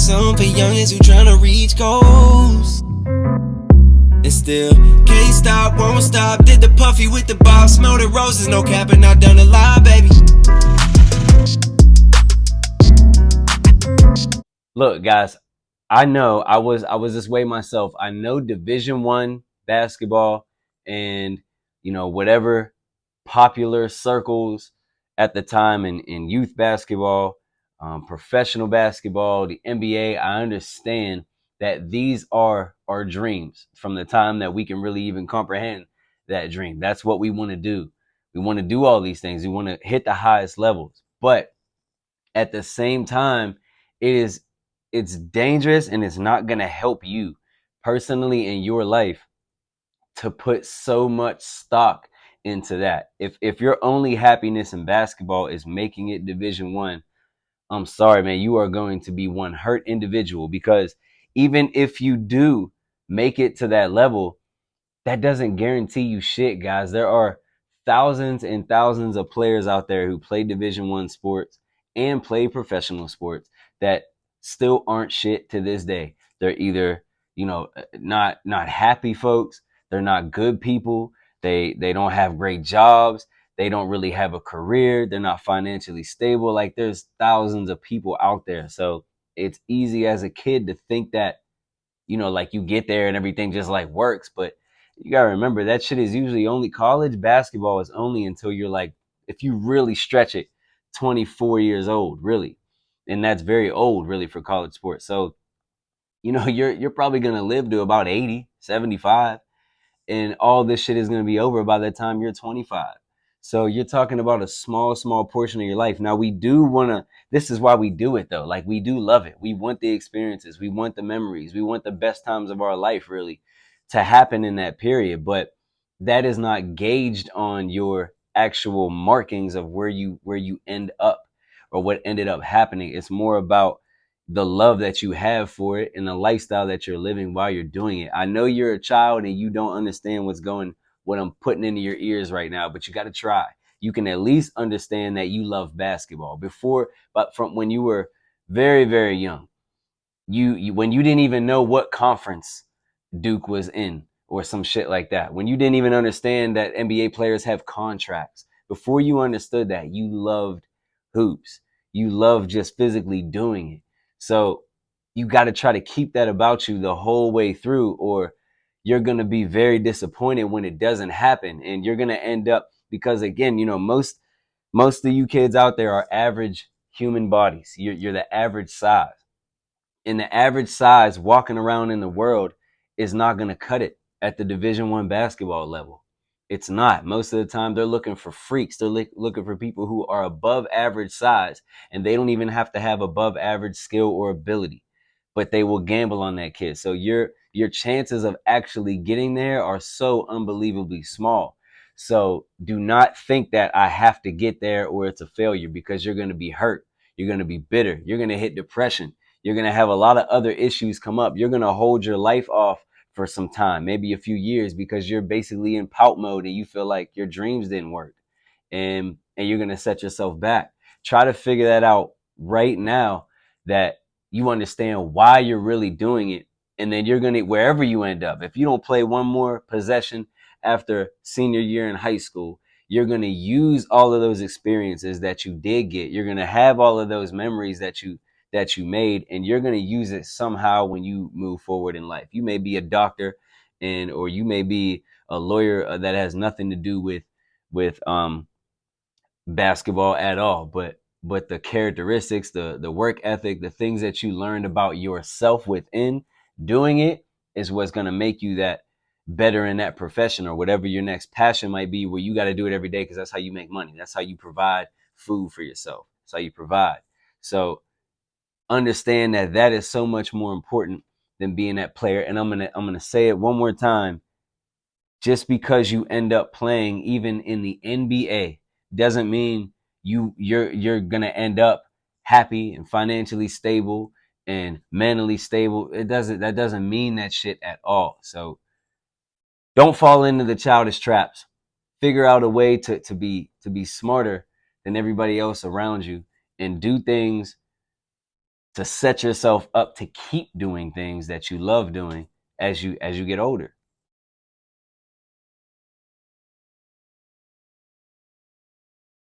something for youngins who tryna reach goals. And still can't stop, won't stop. Did the puffy with the bob, smell the roses, no capping, I done a lot, baby. Look, guys, I know I was this way myself. I know Division 1 basketball and whatever popular circles at the time in youth basketball, professional basketball, the NBA. I understand that these are our dreams from the time that we can really even comprehend that dream. That's what we want to do. We want to do all these things. We want to hit the highest levels. But at the same time, it's dangerous and it's not going to help you personally in your life to put so much stock into that. If your only happiness in basketball is making it Division 1, I'm sorry, man, you are going to be one hurt individual, because even if you do make it to that level, that doesn't guarantee you shit, guys. There are thousands and thousands of players out there who play Division 1 sports and play professional sports that still aren't shit to this day. They're either, not happy folks. They're not good people. They don't have great jobs. They don't really have a career. They're not financially stable. Like, there's thousands of people out there. So it's easy as a kid to think that, like, you get there and everything just like works. But you gotta remember, that shit is usually only, college basketball is only until you're like, if you really stretch it, 24 years old, really. And that's very old, really, for college sports. So, you're probably gonna live to about 80, 75, and all this shit is going to be over by the time you're 25. So you're talking about a small portion of your life. Now, we do want to, this is why we do it though. Like, we do love it. We want the experiences. We want the memories. We want the best times of our life, really, to happen in that period. But that is not gauged on your actual markings of where you end up or what ended up happening. It's more about the love that you have for it and the lifestyle that you're living while you're doing it. I know you're a child and you don't understand what I'm putting into your ears right now, but you got to try. You can at least understand that you love basketball before, but from when you were very, very young, you when you didn't even know what conference Duke was in or some shit like that. When you didn't even understand that NBA players have contracts. Before you understood that, you loved hoops. You loved just physically doing it. So you got to try to keep that about you the whole way through, or you're going to be very disappointed when it doesn't happen. And you're going to end up, because again, most of you kids out there are average human bodies. You're the average size. And the average size walking around in the world is not going to cut it at the Division 1 basketball level. It's not. Most of the time, they're looking for freaks. They're looking for people who are above average size, and they don't even have to have above average skill or ability, but they will gamble on that kid. So your chances of actually getting there are so unbelievably small. So do not think that I have to get there or it's a failure, because you're going to be hurt. You're going to be bitter. You're going to hit depression. You're going to have a lot of other issues come up. You're going to hold your life off for some time, maybe a few years, because you're basically in pout mode and you feel like your dreams didn't work, and you're going to set yourself back. Try to figure that out right now, that you understand why you're really doing it. And then you're going to, wherever you end up, if you don't play one more possession after senior year in high school, you're going to use all of those experiences that you did get. You're going to have all of those memories that you made, and you're going to use it somehow when you move forward in life. You may be a doctor, or you may be a lawyer that has nothing to do with basketball at all, but the characteristics, the work ethic, the things that you learned about yourself within doing it is what's going to make you that better in that profession, or whatever your next passion might be, where you got to do it every day, because that's how you make money. That's how you provide food for yourself. That's how you provide. So understand that that is so much more important than being that player. And I'm gonna say it one more time. Just because you end up playing even in the NBA doesn't mean you're gonna end up happy and financially stable and mentally stable. That doesn't mean that shit at all. So don't fall into the childish traps. Figure out a way to be smarter than everybody else around you, and do things to set yourself up to keep doing things that you love doing as you get older.